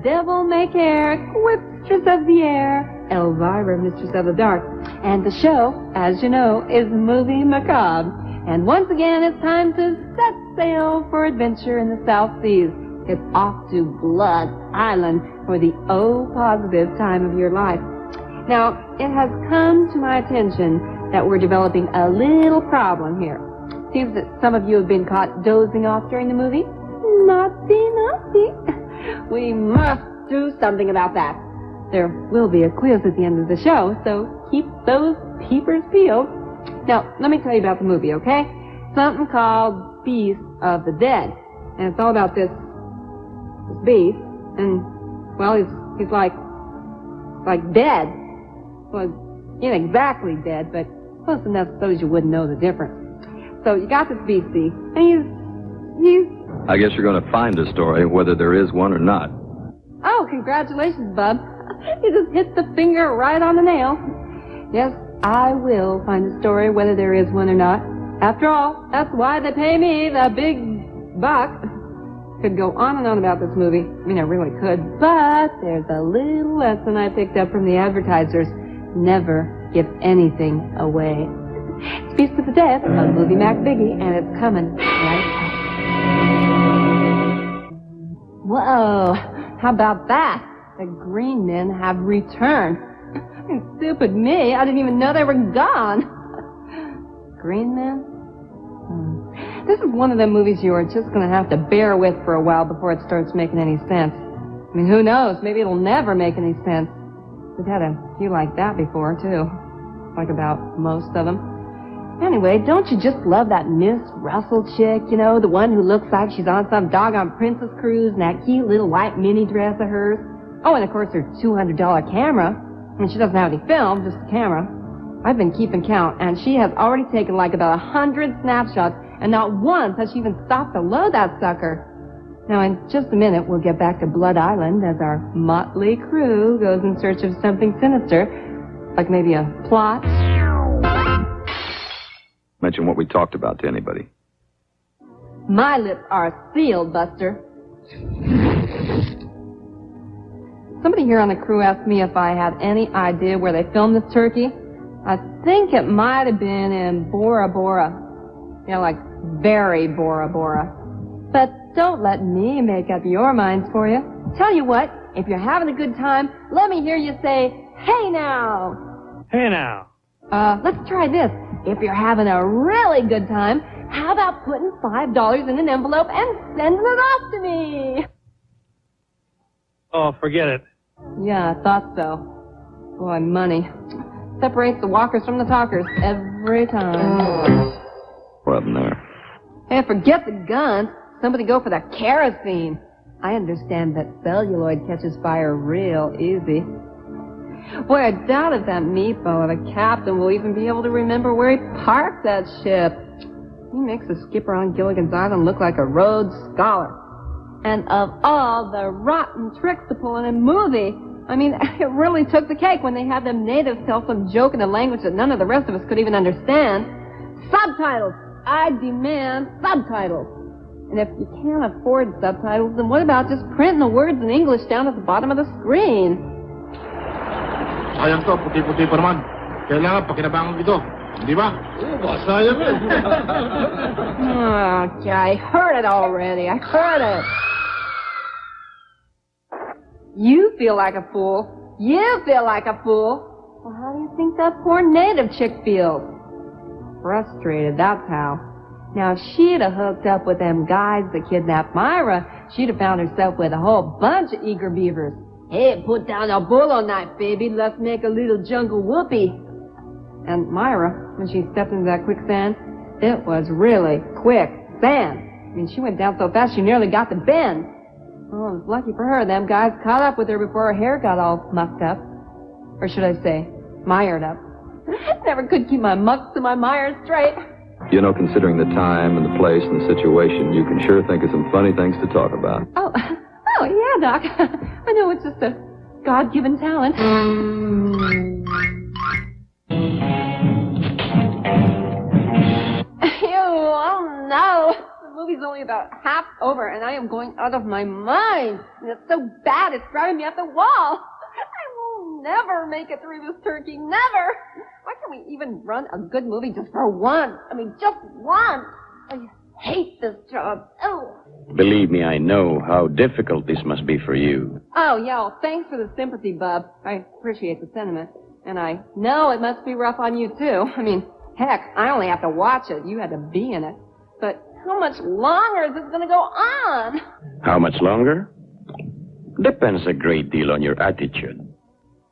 devil-may-care, quipstress of the air, Elvira, Mistress of the Dark. And the show, as you know, is Movie Macabre. And once again, it's time to set sail for adventure in the South Seas. It's off to Blood Island for the O-positive time of your life. Now, it has come to my attention that we're developing a little problem here. Seems that some of you have been caught dozing off during the movie. Naughty, naughty. We must do something about that. There will be a quiz at the end of the show, so keep those peepers peeled. Now, let me tell you about the movie, okay? Something called Beast of the Dead. And it's all about this beast, and, well, he's like dead. Well, he ain't exactly dead, but close enough so you wouldn't know the difference. So you got this beastie, and he's... I guess you're going to find a story, whether there is one or not. Oh, congratulations, bub. You just hit the finger right on the nail. Yes, I will find a story, whether there is one or not. After all, that's why they pay me the big buck. Could go on and on about this movie. I mean, I really could. But there's a little lesson I picked up from the advertisers. Never give anything away. It's Beast of the Dead on Movie Mac Biggie, and it's coming right up. Whoa, how about that? The green men have returned. Stupid me, I didn't even know they were gone. Green men? This is one of them movies you are just going to have to bear with for a while before it starts making any sense. I mean, who knows? Maybe it'll never make any sense. We've had a few like that before, too. Like about most of them. Anyway, don't you just love that Miss Russell chick, you know, the one who looks like she's on some doggone princess cruise in that cute little white mini dress of hers? Oh, and of course her $200 camera. I mean, she doesn't have any film, just a camera. I've been keeping count, and she has already taken like about 100 snapshots, and not once has she even stopped to load that sucker. Now, in just a minute, we'll get back to Blood Island as our motley crew goes in search of something sinister, like maybe a plot. Mention what we talked about to anybody. My lips are sealed, Buster. Somebody here on the crew asked me if I had any idea where they filmed this turkey. I think it might have been in Bora Bora. You know, like very Bora Bora. But don't let me make up your minds for you. Tell you what, if you're having a good time, let me hear you say, "Hey now." Hey now. Let's try this. If you're having a really good time, how about putting $5 in an envelope and sending it off to me? Oh, forget it. Yeah, I thought so. Boy, money separates the walkers from the talkers every time. What happened there? Hey, forget the guns. Somebody go for the kerosene. I understand that celluloid catches fire real easy. Boy, I doubt if that meatball of a captain will even be able to remember where he parked that ship. He makes the skipper on Gilligan's Island look like a Rhodes Scholar. And of all the rotten tricks to pull in a movie, I mean, it really took the cake when they had them natives tell some joke in a language that none of the rest of us could even understand. Subtitles! I demand subtitles! And if you can't afford subtitles, then what about just printing the words in English down at the bottom of the screen? Sayang to, puti-puti pa naman. Kailangan pakinabangan ito. Di ba? Oo, sayang eh. Okay, I heard it already. I heard it. You feel like a fool. You feel like a fool. Well, how do you think that poor native chick feels? Frustrated, that's how. Now, if she'd have hooked up with them guys that kidnapped Myra, she'd have found herself with a whole bunch of eager beavers. Hey, put down a bolo knife, baby. Let's make a little jungle whoopee. And Myra, when she stepped into that quicksand, it was really quicksand. I mean, she went down so fast she nearly got the bend. Well, it was lucky for her. Them guys caught up with her before her hair got all mucked up. Or should I say, mired up. Never could keep my mucks and my mires straight. You know, considering the time and the place and the situation, you can sure think of some funny things to talk about. Oh, yeah, Doc. I know it's just a God-given talent. Oh no! The movie's only about half over, and I am going out of my mind. And it's so bad, it's driving me up the wall. I will never make it through this turkey, never. Why can't we even run a good movie just for once? I mean, just once. I hate this job. Oh. Believe me, I know how difficult this must be for you. Oh, yeah, well, thanks for the sympathy, Bub. I appreciate the sentiment. And I know it must be rough on you, too. I mean, heck, I only have to watch it. You had to be in it. But how much longer is this going to go on? How much longer? Depends a great deal on your attitude.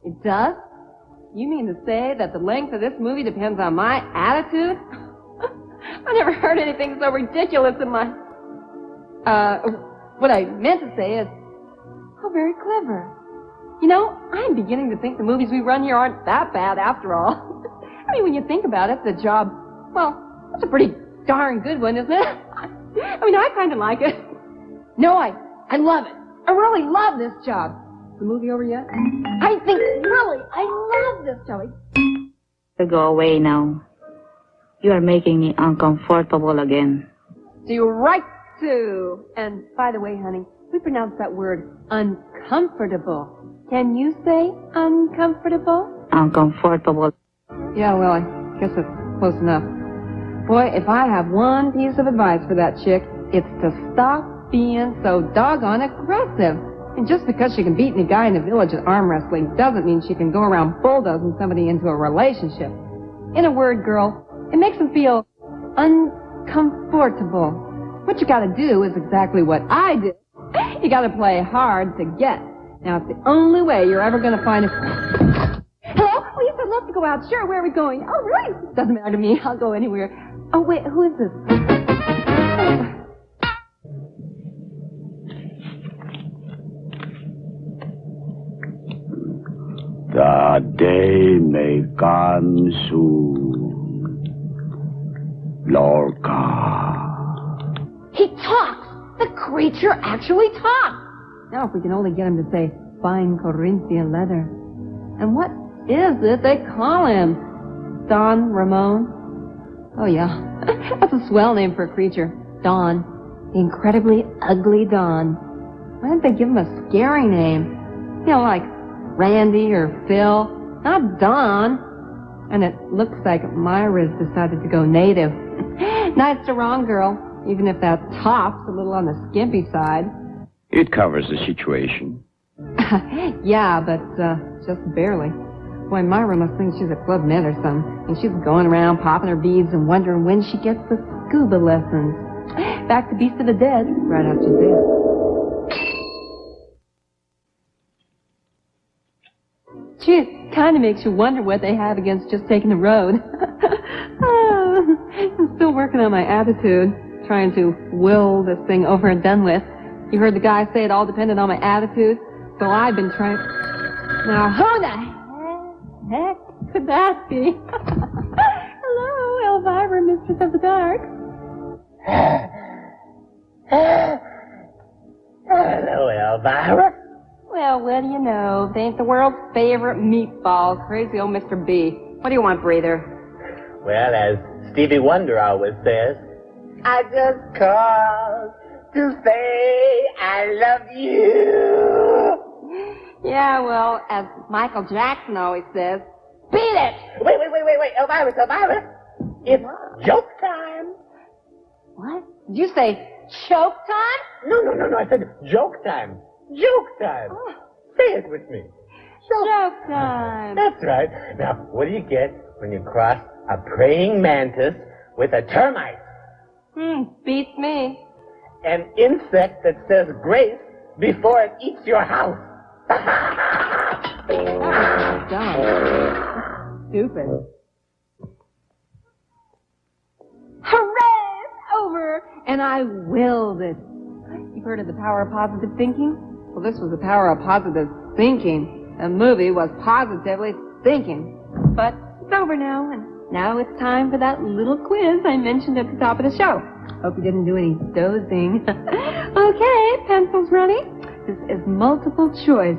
It does? You mean to say that the length of this movie depends on my attitude? I never heard anything so ridiculous in my... what I meant to say is, how very clever. You know, I'm beginning to think the movies we run here aren't that bad after all. I mean, when you think about it, the job, well, it's a pretty darn good one, isn't it? I mean, I kind of like it. No, I love it. I really love this job. Is the movie over yet? I think, really, I love this job. Go away now. You are making me uncomfortable again. So you're right to. And by the way, honey, we pronounce that word uncomfortable. Can you say uncomfortable? Uncomfortable. Yeah, well, I guess it's close enough. Boy, if I have one piece of advice for that chick, it's to stop being so doggone aggressive. And just because she can beat a guy in the village at arm wrestling doesn't mean she can go around bulldozing somebody into a relationship. In a word, girl, it makes them feel uncomfortable. What you gotta do is exactly what I did. You gotta play hard to get. Now, it's the only way you're ever gonna find a... Hello? Oh, yes, I'd love to go out. Sure, where are we going? Oh, really? Doesn't matter to me. I'll go anywhere. Oh, wait, who is this? The day may come soon. Lorca. He talks! The creature actually talks! Now, if we can only get him to say, fine Corinthian leather. And what is it they call him? Don Ramon? Oh, yeah. That's a swell name for a creature. Don. The incredibly ugly Don. Why didn't they give him a scary name? You know, like Randy or Phil. Not Don. And it looks like Myra's decided to go native. Nice to wrong, girl. Even if that top's a little on the skimpy side. It covers the situation. Yeah, but just barely. Boy, Myra must think she's a Club Med or something. And she's going around popping her beads and wondering when she gets the scuba lessons. Back to Beast of the Dead, right after this. Gee, it kind of makes you wonder what they have against just taking the road. I'm still working on my attitude, trying to will this thing over and done with. You heard the guy say it all depended on my attitude, so I've been trying... Now, who the heck could that be? Hello, Elvira, Mistress of the Dark. Hello, Elvira. Well, what do you know? They ain't the world's favorite meatball, crazy old Mr. B. What do you want, breather? Well, as Stevie Wonder always says, I just called to say I love you. Yeah, well, as Michael Jackson always says, beat it! Wait, Elvira. It's joke time. What? Did you say choke time? No, I said joke time. Joke time. Oh. Say it with me. Joke time. That's right. Now, what do you get when you cross a praying mantis with a termite? Beats me. An insect that says grace before it eats your house. Oh, dumb. Stupid. Hooray! It's over! And I willed it. You've heard of the power of positive thinking? Well, this was the power of positive thinking. The movie was positively thinking. But it's over now, and now it's time for that little quiz I mentioned at the top of the show. Hope you didn't do any dozing. Okay, pencils ready? This is multiple choice.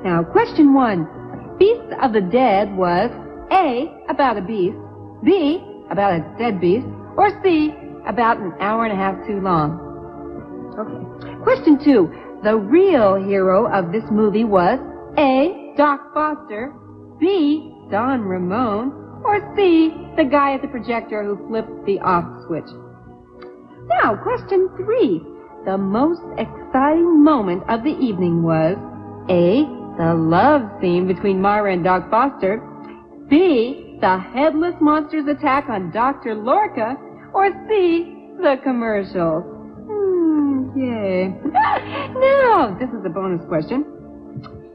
Now, question 1. Beast of the Dead was A, about a beast, B, about a dead beast, or C, about an hour and a half too long. Okay. Question 2. The real hero of this movie was A, Doc Foster, B, Don Ramon, or C, the guy at the projector who flipped the off switch. Now, question 3. The most exciting moment of the evening was A, the love scene between Myra and Doc Foster, B, the headless monster's attack on Dr. Lorca, or C, the commercials. Yay. Now, this is a bonus question.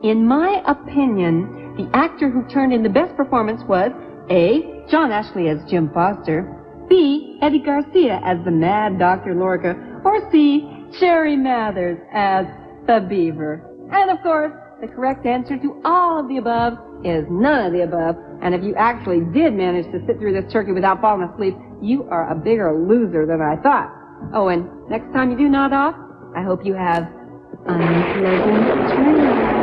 In my opinion, the actor who turned in the best performance was A, John Ashley as Jim Foster, B, Eddie Garcia as the mad Dr. Lorca, or C, Jerry Mathers as the Beaver. And of course, the correct answer to all of the above is none of the above. And if you actually did manage to sit through this turkey without falling asleep, you are a bigger loser than I thought. Oh, and next time you do nod off, I hope you have unpleasant dreams.